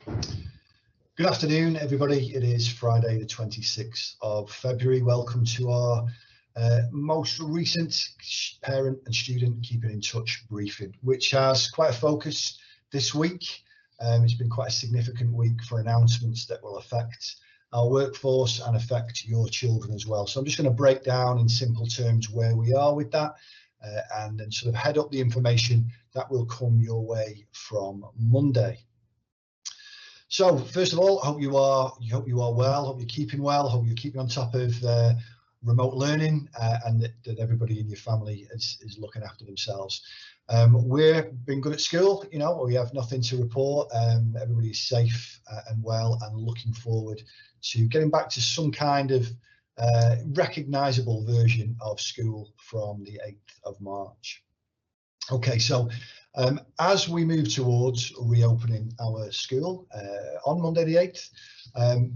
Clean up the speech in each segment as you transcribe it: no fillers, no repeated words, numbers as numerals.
Good afternoon, everybody. It is Friday, the 26th of February. Welcome to our most recent parent and student keeping in touch briefing, which has quite a focus this week. It's been quite a significant week for announcements that will affect our workforce and affect your children as well. So I'm just going to break down in simple terms where we are with that and then sort of head up the information that will come your way from Monday. So first of all, I hope you are well, hope you're keeping well, hope you're keeping on top of remote learning and that everybody in your family is looking after themselves. We've been good at school, you know, we have nothing to report. Everybody's safe and well and looking forward to getting back to some kind of recognisable version of school from the 8th of March. Okay, so as we move towards reopening our school on Monday the 8th,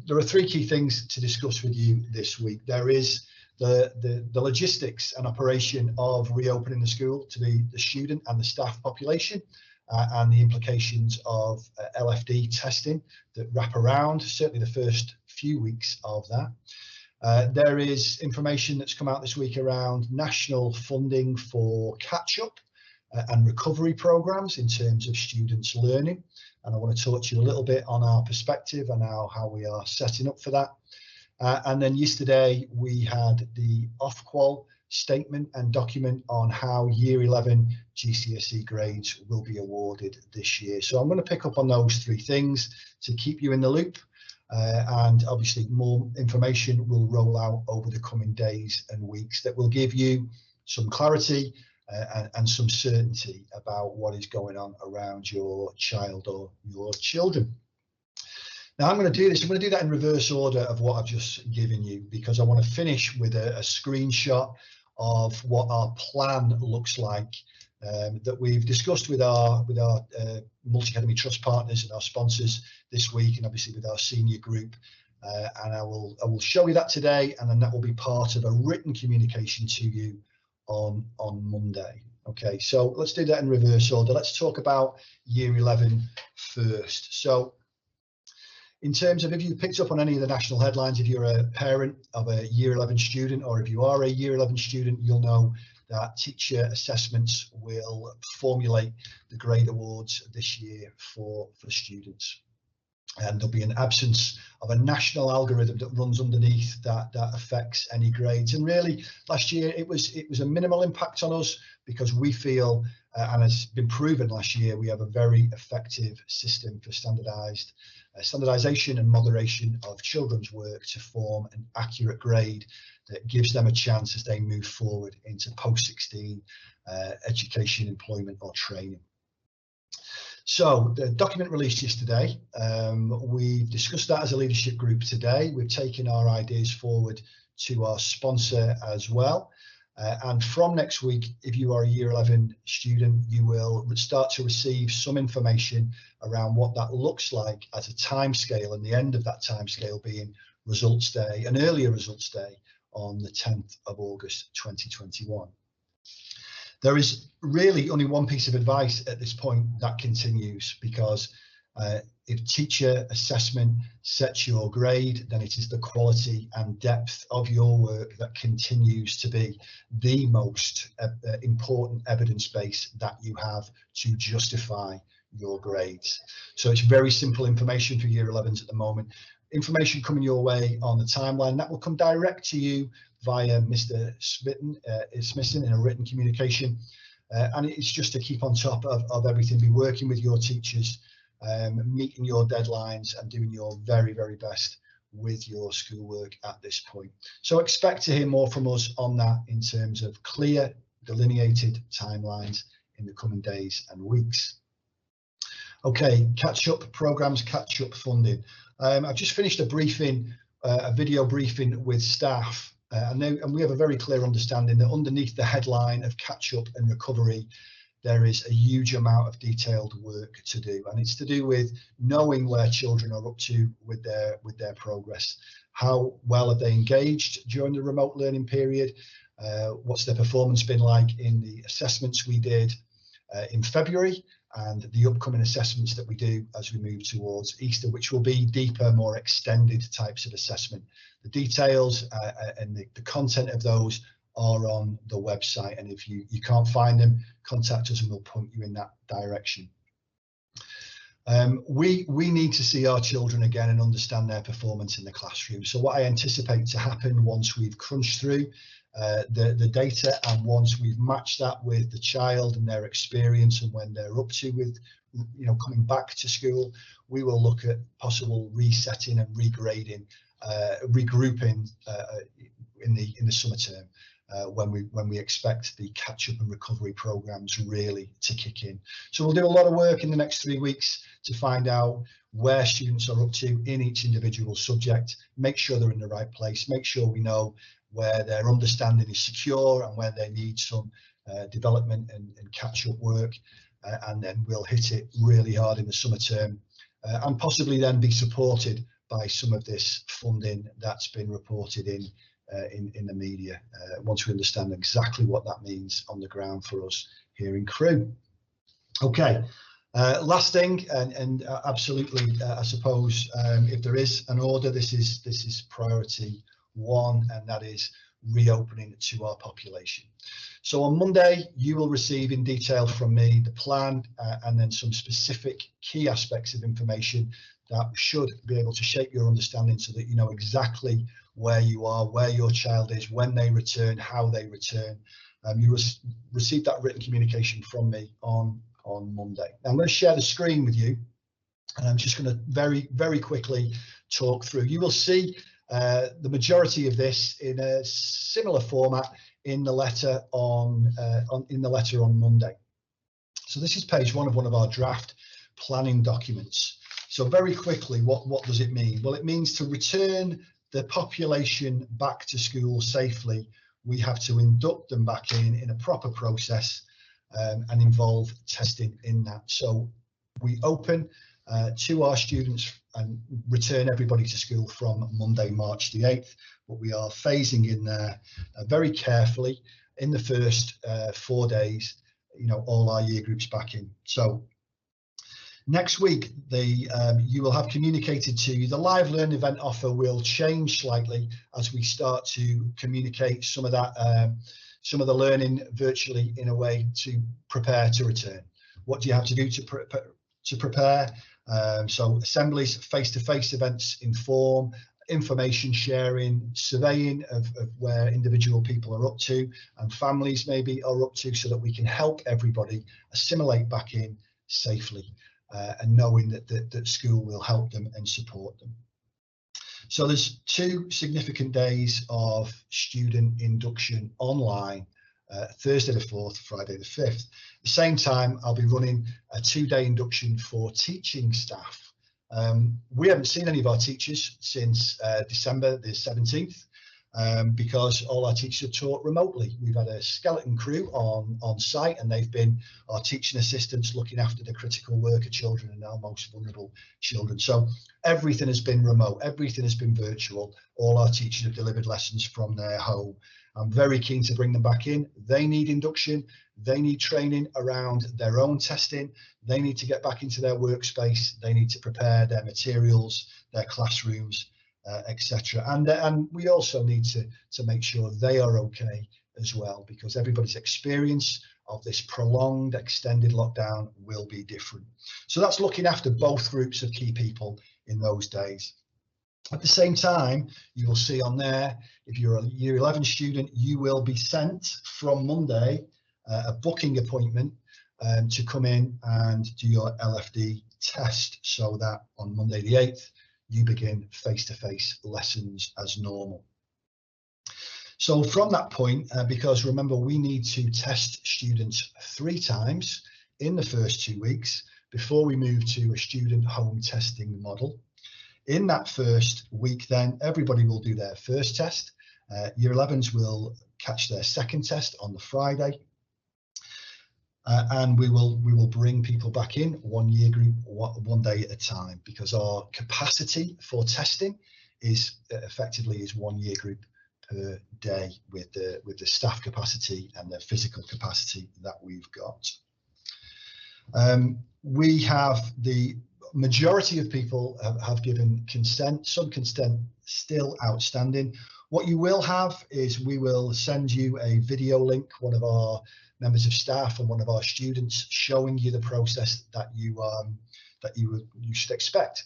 there are three key things to discuss with you this week. There is the logistics and operation of reopening the school to the student and the staff population and the implications of LFD testing that wrap around, certainly the first few weeks of that. There is information that's come out this week around national funding for catch-up and recovery programs in terms of students learning, and I want to talk to you a little bit on our perspective and how we are setting up for that. And then yesterday we had the Ofqual statement and document on how Year 11 GCSE grades will be awarded this year. So I'm going to pick up on those three things to keep you in the loop, and obviously more information will roll out over the coming days and weeks that will give you some clarity and some certainty about what is going on around your child or your children. Now I'm going to do this, I'm going to do that in reverse order of what I've just given you, because I want to finish with a screenshot of what our plan looks like that we've discussed with our multi-academy trust partners and our sponsors this week, and obviously with our senior group. And I will show you that today, and then that will be part of a written communication to you on Monday. Okay, so let's do that in reverse order. Let's talk about Year 11 first. So in terms of, if you picked up on any of the national headlines, if you're a parent of a Year 11 student, or if you are a Year 11 student, you'll know that teacher assessments will formulate the grade awards this year for students. And there'll be an absence of a national algorithm that runs underneath that affects any grades. And really, last year it was a minimal impact on us, because we feel, and has been proven last year, we have a very effective system for standardisation and moderation of children's work to form an accurate grade that gives them a chance as they move forward into post-16 education, employment or training. So the document released yesterday, we've discussed that as a leadership group today. We've taken our ideas forward to our sponsor as well. And from next week, if you are a Year 11 student, you will start to receive some information around what that looks like as a timescale, and the end of that timescale being results day, an earlier results day on the 10th of August 2021. There is really only one piece of advice at this point that continues, because if teacher assessment sets your grade, then it is the quality and depth of your work that continues to be the most important evidence base that you have to justify your grades. So it's very simple information for Year 11s at the moment. Information coming your way on the timeline that will come direct to you via Mr. Smithson in a written communication, and it's just to keep on top of everything, be working with your teachers, meeting your deadlines and doing your very, very best with your schoolwork at this point. So expect to hear more from us on that in terms of clear, delineated timelines in the coming days and weeks. Okay, catch-up programs, catch-up funding. I've just finished a briefing, a video briefing with staff, and we have a very clear understanding that underneath the headline of catch-up and recovery, there is a huge amount of detailed work to do, and it's to do with knowing where children are up to with their progress. How well have they engaged during the remote learning period? What's their performance been like in the assessments we did in February, and the upcoming assessments that we do as we move towards Easter, which will be deeper, more extended types of assessment. The details and the content of those are on the website, and if you can't find them, contact us and we'll point you in that direction. We need to see our children again and understand their performance in the classroom. So what I anticipate to happen once we've crunched through the data, and once we've matched that with the child and their experience and when they're up to with, you know, coming back to school, we will look at possible resetting and regrading, regrouping in the summer term. When we expect the catch-up and recovery programs really to kick in. So we'll do a lot of work in the next 3 weeks to find out where students are up to in each individual subject, make sure they're in the right place, make sure we know where their understanding is secure and where they need some development and catch-up work, and then we'll hit it really hard in the summer term, and possibly then be supported by some of this funding that's been reported in the media, once we understand exactly what that means on the ground for us here in Crewe. Okay, last thing, and absolutely, I suppose, if there is an order, this is priority one, and that is reopening to our population. So on Monday, you will receive in detail from me the plan, and then some specific key aspects of information that should be able to shape your understanding so that you know exactly where you are, where your child is, when they return, how they return. You receive that written communication from me on Monday. Now I'm going to share the screen with you, and I'm just going to very quickly talk through. You will see the majority of this in a similar format in the letter on Monday. So this is page 1 of one of our draft planning documents. So very quickly, what does it mean? Well, it means to return the population back to school safely, we have to induct them back in a proper process, and involve testing in that. So we open to our students and return everybody to school from Monday, March the 8th, but we are phasing in there very carefully in the first 4 days, you know, all our year groups back in. So next week, you will have communicated to you, the live learn event offer will change slightly as we start to communicate some of that, some of the learning virtually in a way to prepare to return. What do you have to do to prepare? So assemblies, face-to-face events inform, information sharing, surveying of where individual people are up to and families maybe are up to, so that we can help everybody assimilate back in safely. And knowing that school will help them and support them. So there's 2 significant days of student induction online, Thursday the 4th, Friday the 5th. At the same time, I'll be running a 2-day induction for teaching staff. We haven't seen any of our teachers since December the 17th. Because all our teachers are taught remotely. We've had a skeleton crew on site, and they've been our teaching assistants looking after the critical worker children and our most vulnerable children. So everything has been remote, everything has been virtual. All our teachers have delivered lessons from their home. I'm very keen to bring them back in. They need induction, they need training around their own testing, they need to get back into their workspace, they need to prepare their materials, their classrooms, etc. And we also need to make sure they are okay as well, because everybody's experience of this prolonged extended lockdown will be different. So that's looking after both groups of key people in those days. At the same time, you will see on there, if you're a year 11 student, you will be sent from Monday a booking appointment to come in and do your LFD test, so that on Monday the 8th you begin face-to-face lessons as normal. So from that point, because remember, we need to test students 3 times in the first 2 weeks before we move to a student home testing model. In that first week, then everybody will do their first test. Year 11s will catch their second test on the Friday. And we will bring people back in one year group, 1 day at a time, because our capacity for testing is effectively 1 year group per day with the staff capacity and the physical capacity that we've got. We have the majority of people have given consent, some consent still outstanding. What you will have is we will send you a video link, one of our members of staff and one of our students showing you the process that you should expect.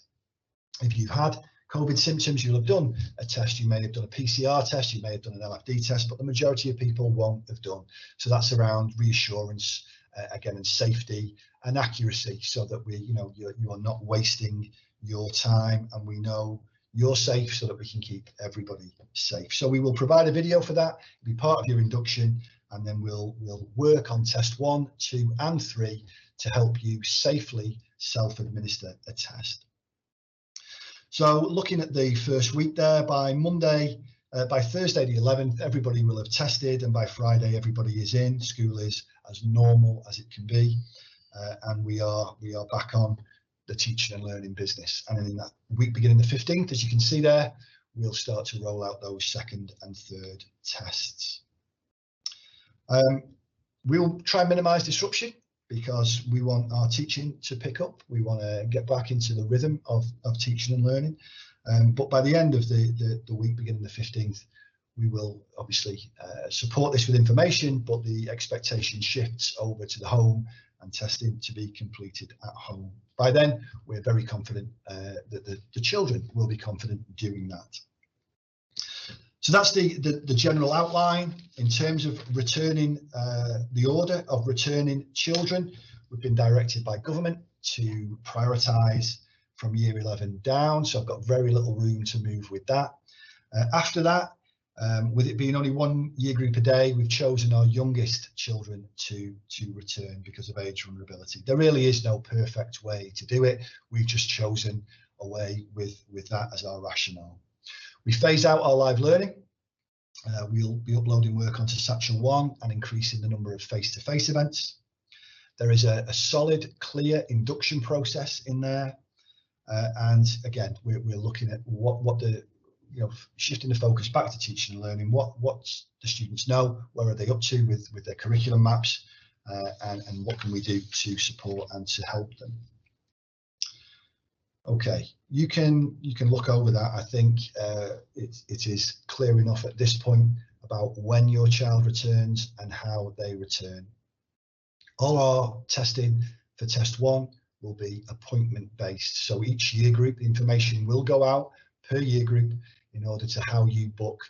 If you've had COVID symptoms, you'll have done a test, you may have done a PCR test, you may have done an LFD test, but the majority of people won't have done. So that's around reassurance, again, and safety and accuracy, so that you are not wasting your time, and we know you're safe, so that we can keep everybody safe. So we will provide a video for that, it'll be part of your induction, and then we'll work on test 1, 2 and 3 to help you safely self-administer a test. So looking at the first week there, by Thursday the 11th, everybody will have tested, and by Friday everybody is in. School is as normal as it can be, and we are back on the teaching and learning business. And in that week beginning the 15th, as you can see there, we'll start to roll out those second and third tests. We'll try and minimise disruption, because we want our teaching to pick up. We want to get back into the rhythm of teaching and learning. But by the end of the week beginning the 15th, we will obviously support this with information, but the expectation shifts over to the home and testing to be completed at home. By then, we're very confident that the children will be confident doing that. So that's the general outline. In terms of returning, the order of returning children, we've been directed by government to prioritise from year 11 down. So I've got very little room to move with that. After that, with it being only one year group a day, we've chosen our youngest children to return because of age vulnerability. There really is no perfect way to do it. We've just chosen a way with that as our rationale. We phase out our live learning. We'll be uploading work onto Satchel 1 and increasing the number of face-to-face events. There is a solid, clear induction process in there. And again, we're looking at what the, shifting the focus back to teaching and learning, what the students know, where are they up to with their curriculum maps, and what can we do to support and to help them. Okay, you can look over that. I think it is clear enough at this point about when your child returns and how they return. All our testing for test 1 will be appointment based. So each year group, the information will go out per year group in order to how you book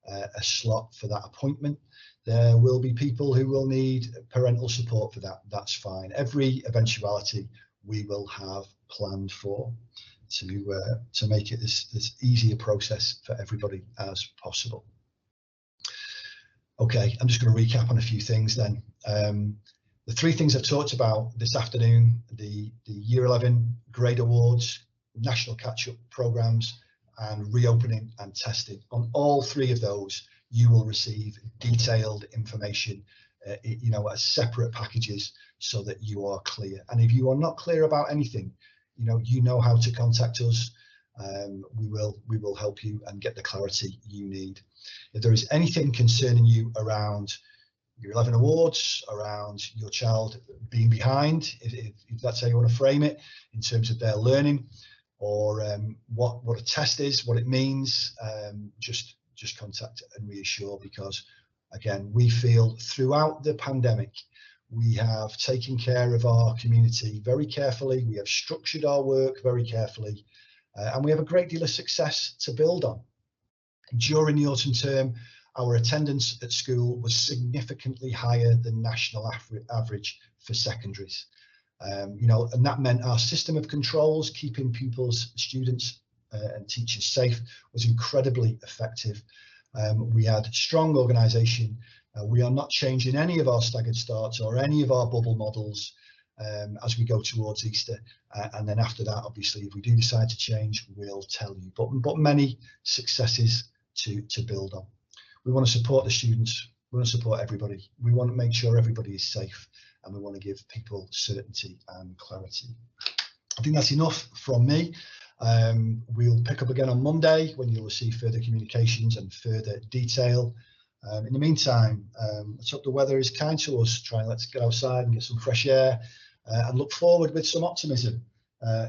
a slot for that appointment. There will be people who will need parental support for that. That's fine. Every eventuality we will have planned for to make it as easy a process for everybody as possible. Okay, I'm just going to recap on a few things then. The 3 things I've talked about this afternoon, the Year 11 grade awards, national catch-up programmes, and reopening and testing. On all 3 of those, you will receive detailed information, as separate packages, so that you are clear. And if you are not clear about anything, you know how to contact us. We will help you and get the clarity you need. If there is anything concerning you around your 11 awards, around your child being behind, if that's how you want to frame it, in terms of their learning, or what a test is, what it means, just contact and reassure, because again, we feel throughout the pandemic we have taken care of our community very carefully, we have structured our work very carefully, and we have a great deal of success to build on. During the autumn term, our attendance at school was significantly higher than national average for secondaries. And that meant our system of controls, keeping pupils, students and teachers safe, was incredibly effective. We had strong organisation. We are not changing any of our staggered starts or any of our bubble models as we go towards Easter. And then after that, obviously, if we do decide to change, we'll tell you. But many successes to build on. We want to support the students. We want to support everybody. We want to make sure everybody is safe, and we want to give people certainty and clarity. I think that's enough from me. We'll pick up again on Monday, when you'll receive further communications and further detail. In the meantime, let's hope the weather is kind to us. Let's get outside and get some fresh air. and look forward with some optimism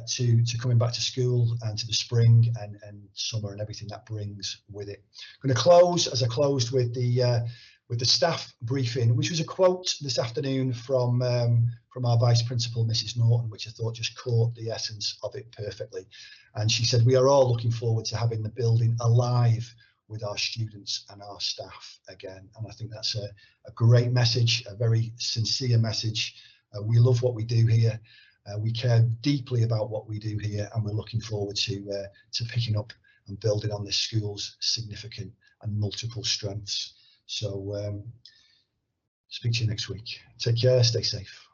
to coming back to school and to the spring and summer and everything that brings with it. I'm going to close, as I closed, with the staff briefing, which was a quote this afternoon from our Vice Principal, Mrs. Norton, which I thought just caught the essence of it perfectly. And she said, "We are all looking forward to having the building alive with our students and our staff again." And I think that's a great message, a very sincere message. We love what we do here. We care deeply about what we do here, and we're looking forward to picking up and building on this school's significant and multiple strengths. So speak to you next week. Take care, stay safe.